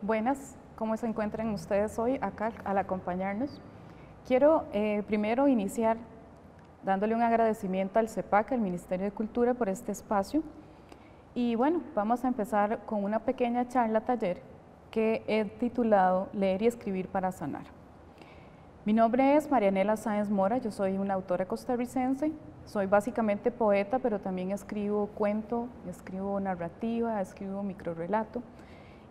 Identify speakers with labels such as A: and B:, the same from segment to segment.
A: Buenas, ¿cómo se encuentran ustedes hoy acá al acompañarnos? Quiero primero iniciar dándole un agradecimiento al CEPAC, al Ministerio de Cultura, por este espacio. Y bueno, vamos a empezar con una pequeña charla taller que he titulado Leer y escribir para sanar. Mi nombre es Marianela Sáenz Mora, yo soy una autora costarricense, soy básicamente poeta, pero también escribo cuento, escribo narrativa, escribo microrrelato.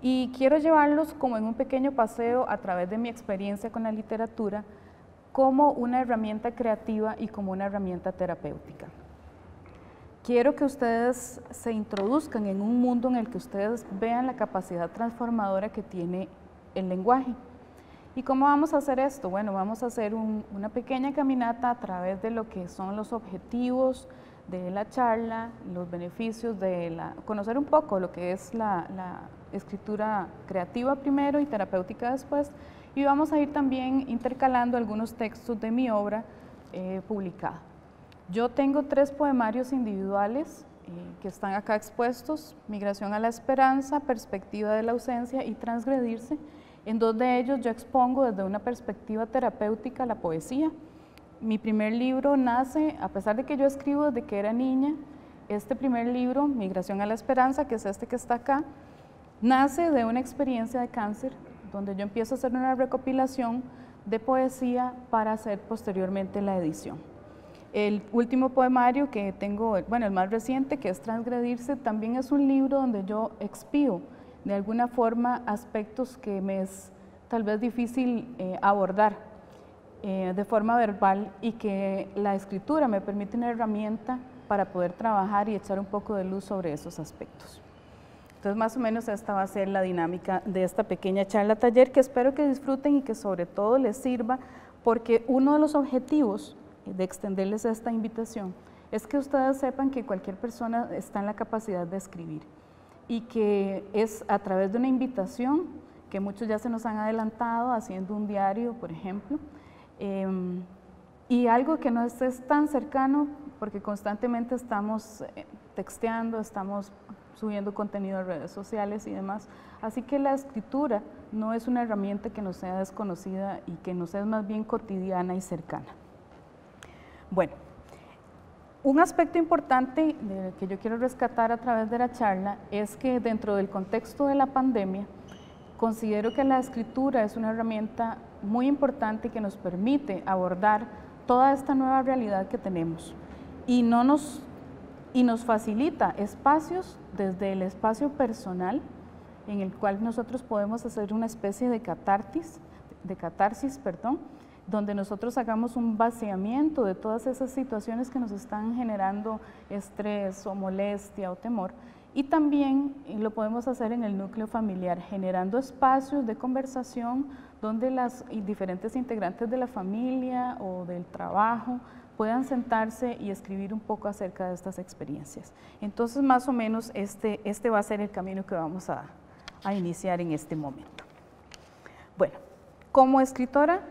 A: Y quiero llevarlos como en un pequeño paseo a través de mi experiencia con la literatura como una herramienta creativa y como una herramienta terapéutica. Quiero que ustedes se introduzcan en un mundo en el que ustedes vean la capacidad transformadora que tiene el lenguaje. ¿Y cómo vamos a hacer esto? Bueno, vamos a hacer una pequeña caminata a través de lo que son los objetivos de la charla, los beneficios de conocer un poco lo que es la escritura creativa primero y terapéutica después, y vamos a ir también intercalando algunos textos de mi obra publicada. Yo tengo 3 poemarios individuales que están acá expuestos: Migración a la Esperanza, Perspectiva de la Ausencia y Transgredirse. En 2 de ellos yo expongo desde una perspectiva terapéutica la poesía. Mi primer libro nace, a pesar de que yo escribo desde que era niña, este primer libro, Migración a la Esperanza, que es este que está acá, nace de una experiencia de cáncer, donde yo empiezo a hacer una recopilación de poesía para hacer posteriormente la edición. El último poemario que tengo, bueno, el más reciente, que es Transgredirse, también es un libro donde yo expío de alguna forma aspectos que me es tal vez difícil abordar de forma verbal, y que la escritura me permite una herramienta para poder trabajar y echar un poco de luz sobre esos aspectos. Entonces, más o menos esta va a ser la dinámica de esta pequeña charla taller, que espero que disfruten y que sobre todo les sirva, porque uno de los objetivos de extenderles esta invitación es que ustedes sepan que cualquier persona está en la capacidad de escribir, y que es a través de una invitación, que muchos ya se nos han adelantado haciendo un diario, por ejemplo, y algo que no es tan cercano, porque constantemente estamos texteando, estamos subiendo contenido a redes sociales y demás, así que la escritura no es una herramienta que nos sea desconocida y que nos es más bien cotidiana y cercana. Bueno, un aspecto importante que yo quiero rescatar a través de la charla es que dentro del contexto de la pandemia, considero que la escritura es una herramienta muy importante que nos permite abordar toda esta nueva realidad que tenemos, y nos facilita espacios desde el espacio personal, en el cual nosotros podemos hacer una especie de catarsis, donde nosotros hagamos un vaciamiento de todas esas situaciones que nos están generando estrés o molestia o temor. Y también lo podemos hacer en el núcleo familiar, generando espacios de conversación donde las diferentes integrantes de la familia o del trabajo puedan sentarse y escribir un poco acerca de estas experiencias. Entonces, más o menos este va a ser el camino que vamos a iniciar en este momento. Bueno, como escritora,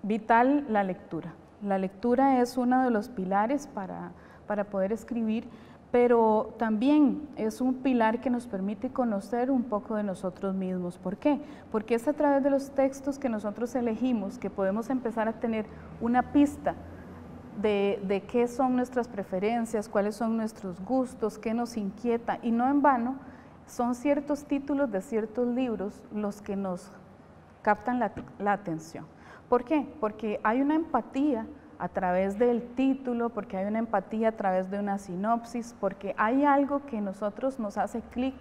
A: vital la lectura. La lectura es uno de los pilares para poder escribir, pero también es un pilar que nos permite conocer un poco de nosotros mismos. ¿Por qué? Porque es a través de los textos que nosotros elegimos que podemos empezar a tener una pista de qué son nuestras preferencias, cuáles son nuestros gustos, qué nos inquieta, y no en vano son ciertos títulos de ciertos libros los que nos captan la atención. ¿Por qué? Porque hay una empatía a través del título, porque hay una empatía a través de una sinopsis, porque hay algo que nosotros nos hace clic,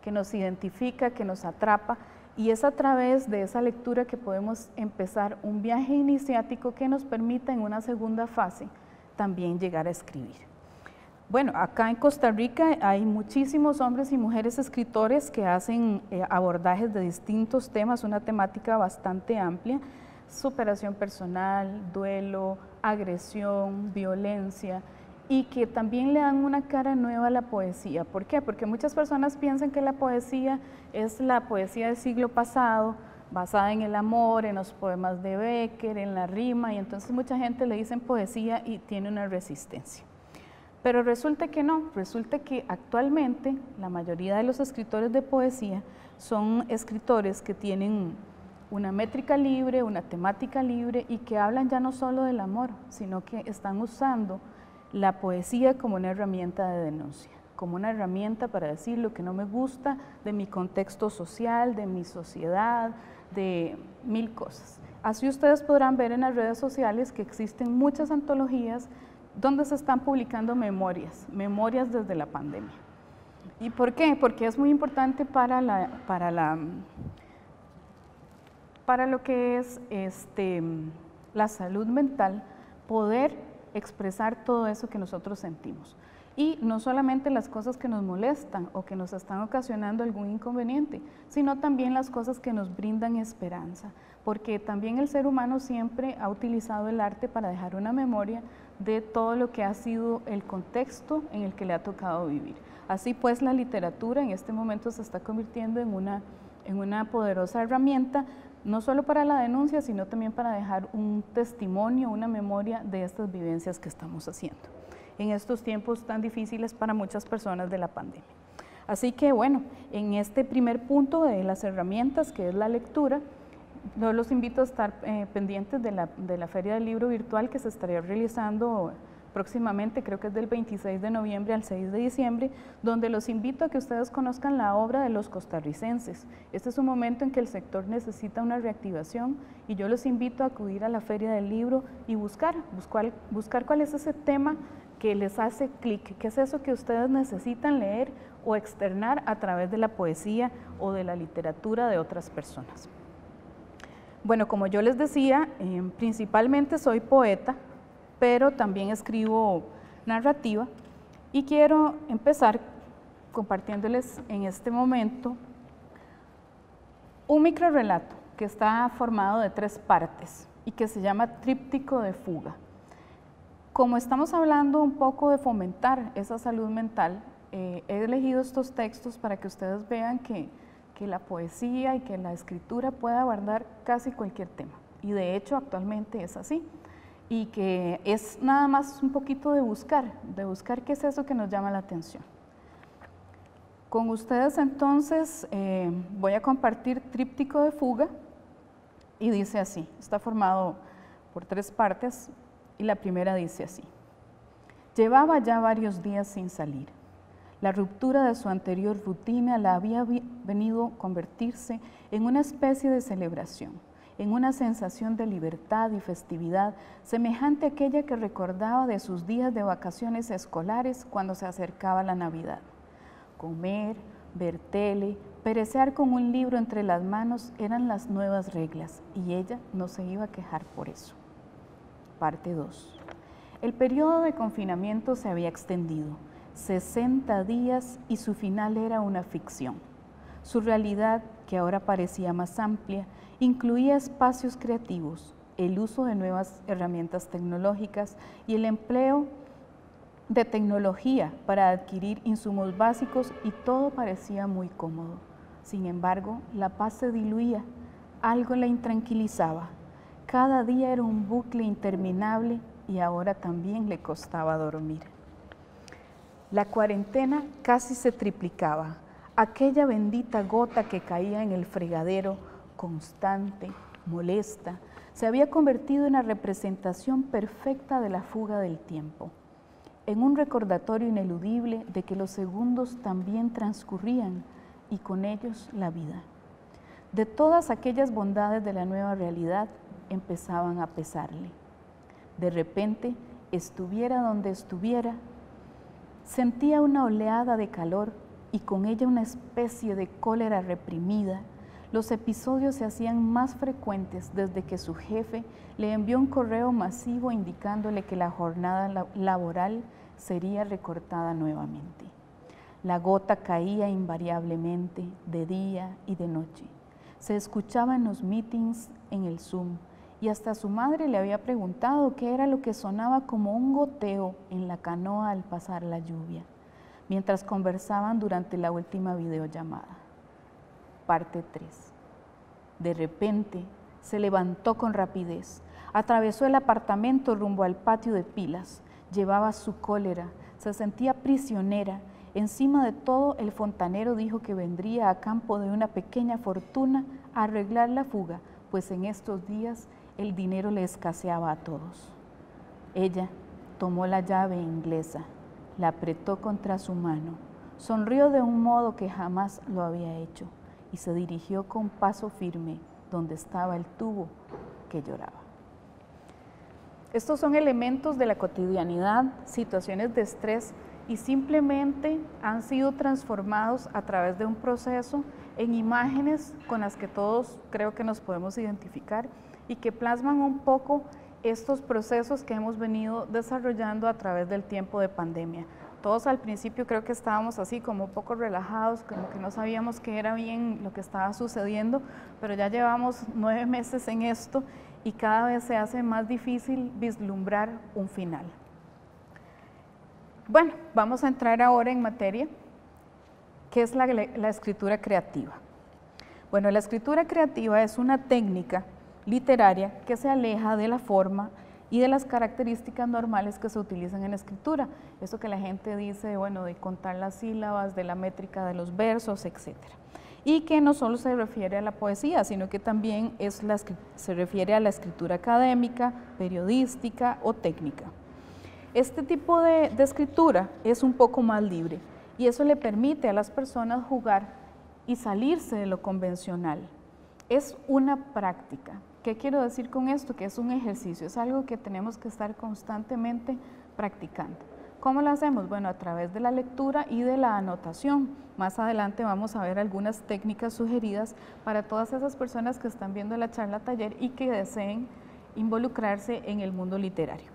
A: que nos identifica, que nos atrapa, y es a través de esa lectura que podemos empezar un viaje iniciático que nos permita en una segunda fase también llegar a escribir. Bueno, acá en Costa Rica hay muchísimos hombres y mujeres escritores que hacen abordajes de distintos temas, una temática bastante amplia: superación personal, duelo, agresión, violencia, y que también le dan una cara nueva a la poesía. ¿Por qué? Porque muchas personas piensan que la poesía es la poesía del siglo pasado, basada en el amor, en los poemas de Becker, en la rima, y entonces mucha gente le dicen poesía y tiene una resistencia. Pero resulta que no, resulta que actualmente la mayoría de los escritores de poesía son escritores que tienen una métrica libre, una temática libre y que hablan ya no solo del amor, sino que están usando la poesía como una herramienta de denuncia, como una herramienta para decir lo que no me gusta de mi contexto social, de mi sociedad, de mil cosas. Así ustedes podrán ver en las redes sociales que existen muchas antologías donde se están publicando memorias desde la pandemia. ¿Y por qué? Porque es muy importante para lo que es la salud mental, poder expresar todo eso que nosotros sentimos. Y no solamente las cosas que nos molestan o que nos están ocasionando algún inconveniente, sino también las cosas que nos brindan esperanza, porque también el ser humano siempre ha utilizado el arte para dejar una memoria de todo lo que ha sido el contexto en el que le ha tocado vivir. Así pues, la literatura en este momento se está convirtiendo en una poderosa herramienta, no solo para la denuncia, sino también para dejar un testimonio, una memoria de estas vivencias que estamos haciendo en estos tiempos tan difíciles para muchas personas de la pandemia. Así que bueno, en este primer punto de las herramientas, que es la lectura, yo los invito a estar pendientes de la Feria del Libro Virtual que se estaría realizando próximamente, creo que es del 26 de noviembre al 6 de diciembre, donde los invito a que ustedes conozcan la obra de los costarricenses. Este es un momento en que el sector necesita una reactivación y yo los invito a acudir a la Feria del Libro y buscar cuál es ese tema que les hace clic, qué es eso que ustedes necesitan leer o externar a través de la poesía o de la literatura de otras personas. Bueno, como yo les decía, principalmente soy poeta, pero también escribo narrativa y quiero empezar compartiéndoles en este momento un microrrelato que está formado de 3 partes y que se llama Tríptico de Fuga. Como estamos hablando un poco de fomentar esa salud mental, he elegido estos textos para que ustedes vean que la poesía y que la escritura puede abordar casi cualquier tema. Y de hecho actualmente es así. Y que es nada más un poquito de buscar qué es eso que nos llama la atención. Con ustedes entonces voy a compartir Tríptico de Fuga y dice así, está formado por 3 partes y la primera dice así. Llevaba ya varios días sin salir. La ruptura de su anterior rutina la había venido a convertirse en una especie de celebración, en una sensación de libertad y festividad semejante a aquella que recordaba de sus días de vacaciones escolares cuando se acercaba la Navidad. Comer, ver tele, perecear con un libro entre las manos eran las nuevas reglas y ella no se iba a quejar por eso. Parte 2. El periodo de confinamiento se había extendido, 60 días y su final era una ficción. Su realidad, que ahora parecía más amplia, incluía espacios creativos, el uso de nuevas herramientas tecnológicas y el empleo de tecnología para adquirir insumos básicos y todo parecía muy cómodo. Sin embargo, la paz se diluía, algo la intranquilizaba. Cada día era un bucle interminable y ahora también le costaba dormir. La cuarentena casi se triplicaba, aquella bendita gota que caía en el fregadero, constante, molesta, se había convertido en la representación perfecta de la fuga del tiempo, en un recordatorio ineludible de que los segundos también transcurrían y con ellos la vida. De todas aquellas bondades de la nueva realidad empezaban a pesarle. De repente, estuviera donde estuviera, sentía una oleada de calor y con ella una especie de cólera reprimida. Los episodios se hacían más frecuentes desde que su jefe le envió un correo masivo indicándole que la jornada laboral sería recortada nuevamente. La gota caía invariablemente de día y de noche. Se escuchaba en los meetings en el Zoom y hasta su madre le había preguntado qué era lo que sonaba como un goteo en la canoa al pasar la lluvia, mientras conversaban durante la última videollamada. Parte 3. De repente se levantó con rapidez, atravesó el apartamento rumbo al patio de pilas, llevaba su cólera, se sentía prisionera Encima de todo, el fontanero dijo que vendría a campo de una pequeña fortuna a arreglar la fuga, pues en estos días el dinero le escaseaba a todos. Ella tomó la llave inglesa, la apretó contra su mano, sonrió de un modo que jamás lo había hecho y se dirigió con paso firme donde estaba el tubo que lloraba. Estos son elementos de la cotidianidad, situaciones de estrés, y simplemente han sido transformados a través de un proceso en imágenes con las que todos creo que nos podemos identificar y que plasman un poco estos procesos que hemos venido desarrollando a través del tiempo de pandemia. Todos al principio creo que estábamos así como un poco relajados, como que no sabíamos qué era bien lo que estaba sucediendo, pero ya llevamos 9 meses en esto y cada vez se hace más difícil vislumbrar un final. Bueno, vamos a entrar ahora en materia, que es la escritura creativa. Bueno, la escritura creativa es una técnica literaria que se aleja de la forma y de las características normales que se utilizan en la escritura. Eso que la gente dice, bueno, de contar las sílabas, de la métrica de los versos, etc. Y que no solo se refiere a la poesía, sino que también se refiere a la escritura académica, periodística o técnica. Este tipo de escritura es un poco más libre y eso le permite a las personas jugar y salirse de lo convencional. Es una práctica. ¿Qué quiero decir con esto? Que es un ejercicio, es algo que tenemos que estar constantemente practicando. ¿Cómo lo hacemos? Bueno, a través de la lectura y de la anotación. Más adelante vamos a ver algunas técnicas sugeridas para todas esas personas que están viendo la charla taller y que deseen involucrarse en el mundo literario.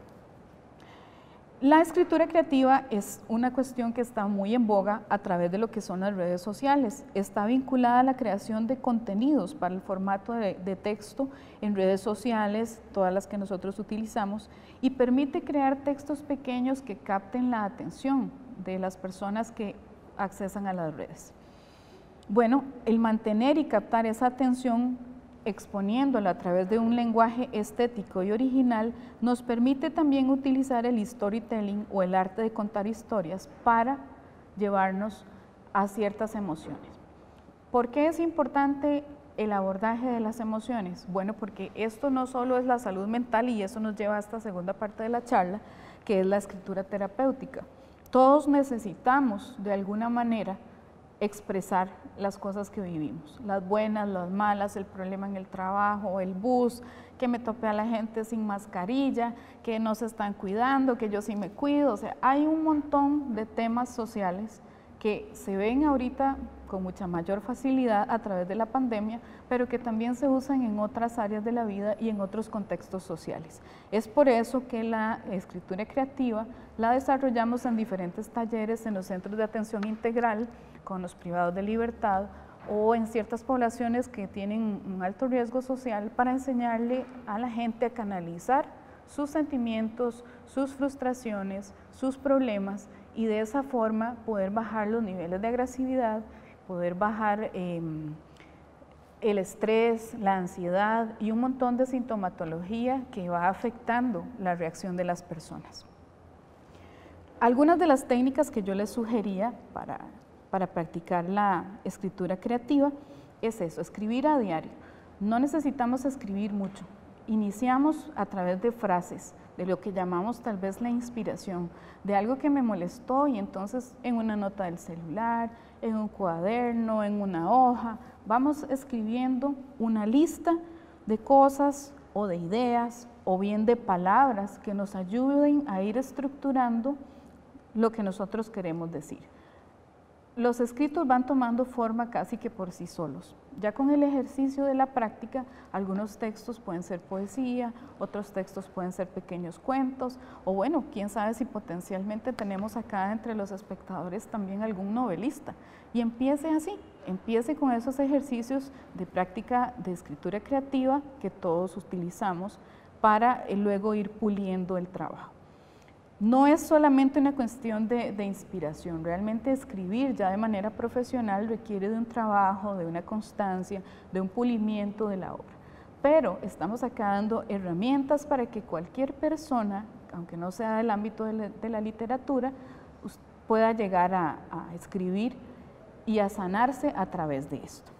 A: La escritura creativa es una cuestión que está muy en boga a través de lo que son las redes sociales. Está vinculada a la creación de contenidos para el formato de texto en redes sociales, todas las que nosotros utilizamos, y permite crear textos pequeños que capten la atención de las personas que accesan a las redes. Bueno, el mantener y captar esa atención exponiéndola a través de un lenguaje estético y original, nos permite también utilizar el storytelling o el arte de contar historias para llevarnos a ciertas emociones. ¿Por qué es importante el abordaje de las emociones? Bueno, porque esto no solo es la salud mental y eso nos lleva a esta segunda parte de la charla, que es la escritura terapéutica. Todos necesitamos de alguna manera expresar las cosas que vivimos, las buenas, las malas, el problema en el trabajo, el bus, que me topé a la gente sin mascarilla, que no se están cuidando, que yo sí me cuido. O sea, hay un montón de temas sociales que se ven ahorita con mucha mayor facilidad a través de la pandemia, pero que también se usan en otras áreas de la vida y en otros contextos sociales. Es por eso que la escritura creativa la desarrollamos en diferentes talleres en los centros de atención integral, con los privados de libertad o en ciertas poblaciones que tienen un alto riesgo social, para enseñarle a la gente a canalizar sus sentimientos, sus frustraciones, sus problemas, y de esa forma poder bajar los niveles de agresividad, poder bajar el estrés, la ansiedad y un montón de sintomatología que va afectando la reacción de las personas. Algunas de las técnicas que yo les sugería para practicar la escritura creativa es eso, escribir a diario. No necesitamos escribir mucho. Iniciamos a través de frases, de lo que llamamos tal vez la inspiración, de algo que me molestó, y entonces en una nota del celular, en un cuaderno, en una hoja, vamos escribiendo una lista de cosas o de ideas o bien de palabras que nos ayuden a ir estructurando lo que nosotros queremos decir. Los escritos van tomando forma casi que por sí solos. Ya con el ejercicio de la práctica, algunos textos pueden ser poesía, otros textos pueden ser pequeños cuentos, o bueno, quién sabe si potencialmente tenemos acá entre los espectadores también algún novelista. Y empiece así, empiece con esos ejercicios de práctica de escritura creativa que todos utilizamos para luego ir puliendo el trabajo. No es solamente una cuestión de inspiración, realmente escribir ya de manera profesional requiere de un trabajo, de una constancia, de un pulimiento de la obra. Pero estamos acá dando herramientas para que cualquier persona, aunque no sea del ámbito de la literatura, pueda llegar a escribir y a sanarse a través de esto.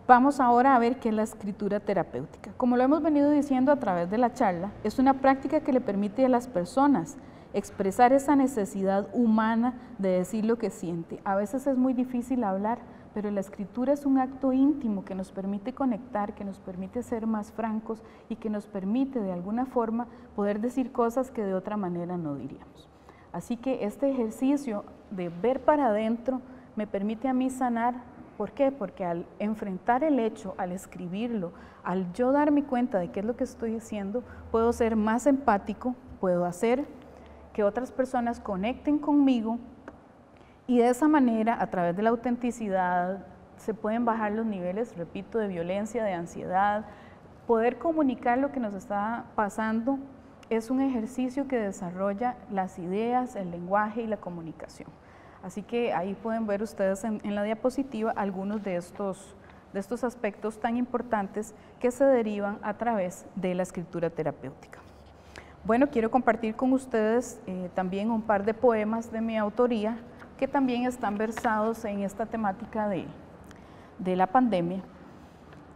A: Vamos ahora a ver qué es la escritura terapéutica. Como lo hemos venido diciendo a través de la charla, es una práctica que le permite a las personas expresar esa necesidad humana de decir lo que siente. A veces es muy difícil hablar, pero la escritura es un acto íntimo que nos permite conectar, que nos permite ser más francos y que nos permite de alguna forma poder decir cosas que de otra manera no diríamos. Así que este ejercicio de ver para adentro me permite a mí sanar. ¿Por qué? Porque al enfrentar el hecho, al escribirlo, al yo darme cuenta de qué es lo que estoy haciendo, puedo ser más empático, puedo hacer que otras personas conecten conmigo y de esa manera, a través de la autenticidad, se pueden bajar los niveles, repito, de violencia, de ansiedad. Poder comunicar lo que nos está pasando es un ejercicio que desarrolla las ideas, el lenguaje y la comunicación. Así que ahí pueden ver ustedes en la diapositiva algunos de estos aspectos tan importantes que se derivan a través de la escritura terapéutica. Bueno, quiero compartir con ustedes también un par de poemas de mi autoría que también están versados en esta temática de la pandemia,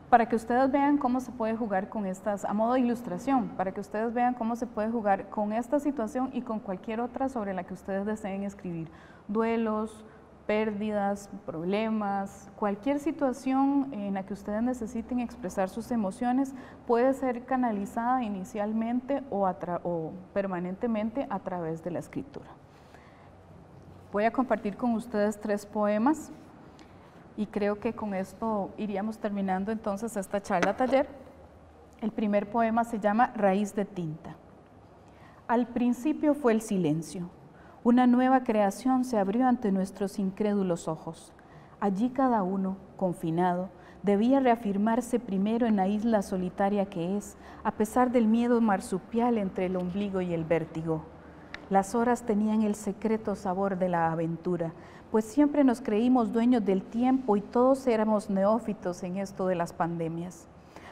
A: para que ustedes vean cómo se puede jugar con estas, a modo de ilustración, para que ustedes vean cómo se puede jugar con esta situación y con cualquier otra sobre la que ustedes deseen escribir. Duelos, pérdidas, problemas, cualquier situación en la que ustedes necesiten expresar sus emociones puede ser canalizada inicialmente o permanentemente a través de la escritura. Voy a compartir con ustedes 3 poemas y creo que con esto iríamos terminando entonces esta charla taller. El primer poema se llama Raíz de tinta. Al principio fue el silencio. Una nueva creación se abrió ante nuestros incrédulos ojos. Allí cada uno, confinado, debía reafirmarse primero en la isla solitaria que es, a pesar del miedo marsupial entre el ombligo y el vértigo. Las horas tenían el secreto sabor de la aventura, pues siempre nos creímos dueños del tiempo y todos éramos neófitos en esto de las pandemias.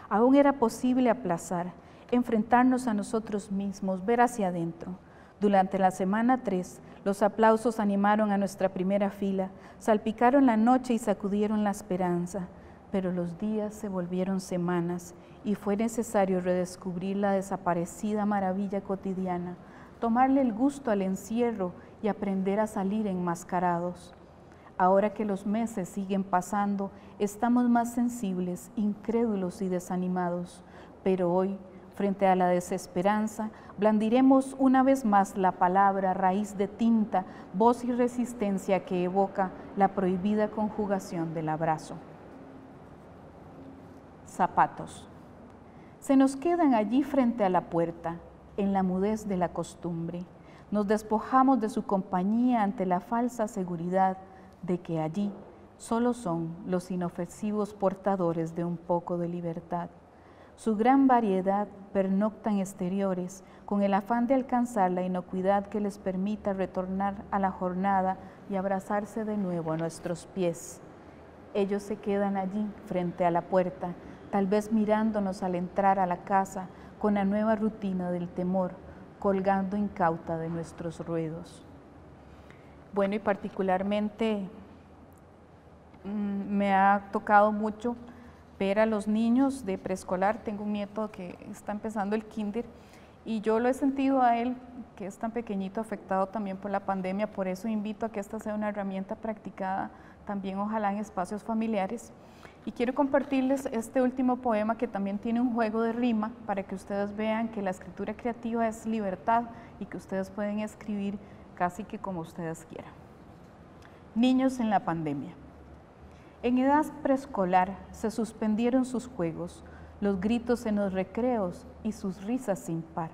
A: Aún era posible aplazar, enfrentarnos a nosotros mismos, ver hacia adentro. Durante la semana 3, los aplausos animaron a nuestra primera fila, salpicaron la noche y sacudieron la esperanza, pero los días se volvieron semanas y fue necesario redescubrir la desaparecida maravilla cotidiana, tomarle el gusto al encierro y aprender a salir enmascarados. Ahora que los meses siguen pasando, estamos más sensibles, incrédulos y desanimados, pero hoy, frente a la desesperanza, blandiremos una vez más la palabra raíz de tinta, voz y resistencia que evoca la prohibida conjugación del abrazo. Zapatos. Se nos quedan allí frente a la puerta, en la mudez de la costumbre. Nos despojamos de su compañía ante la falsa seguridad de que allí solo son los inofensivos portadores de un poco de libertad. Su gran variedad pernocta en exteriores, con el afán de alcanzar la inocuidad que les permita retornar a la jornada y abrazarse de nuevo a nuestros pies. Ellos se quedan allí, frente a la puerta, tal vez mirándonos al entrar a la casa, con la nueva rutina del temor, colgando incauta de nuestros ruedos. Bueno, y particularmente me ha tocado mucho ver a los niños de preescolar. Tengo un nieto que está empezando el kinder y yo lo he sentido a él, que es tan pequeñito, afectado también por la pandemia. Por eso invito a que esta sea una herramienta practicada también, ojalá, en espacios familiares. Y quiero compartirles este último poema que también tiene un juego de rima para que ustedes vean que la escritura creativa es libertad y que ustedes pueden escribir casi que como ustedes quieran. Niños en la pandemia. En edad preescolar se suspendieron sus juegos, los gritos en los recreos y sus risas sin par.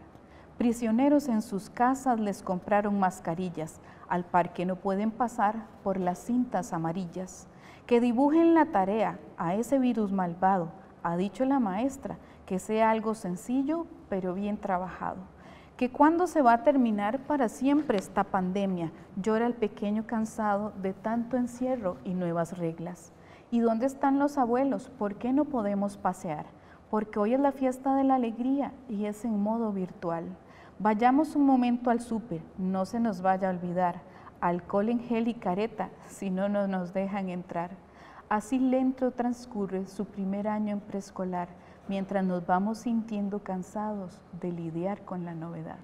A: Prisioneros en sus casas les compraron mascarillas, al par que no pueden pasar por las cintas amarillas. Que dibujen la tarea a ese virus malvado, ha dicho la maestra, que sea algo sencillo pero bien trabajado. Que cuando se va a terminar para siempre esta pandemia, llora el pequeño cansado de tanto encierro y nuevas reglas. ¿Y dónde están los abuelos? ¿Por qué no podemos pasear? Porque hoy es la fiesta de la alegría y es en modo virtual. Vayamos un momento al súper, no se nos vaya a olvidar. alcohol en gel y careta si no nos dejan entrar. Así lento transcurre su primer año en preescolar, mientras nos vamos sintiendo cansados de lidiar con la novedad.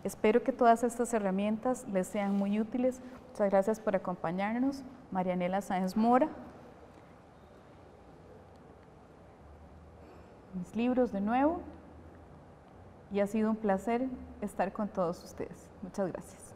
A: Espero que todas estas herramientas les sean muy útiles. Muchas gracias por acompañarnos. Marianela Sáenz Mora. Mis libros de nuevo. Y ha sido un placer estar con todos ustedes. Muchas gracias.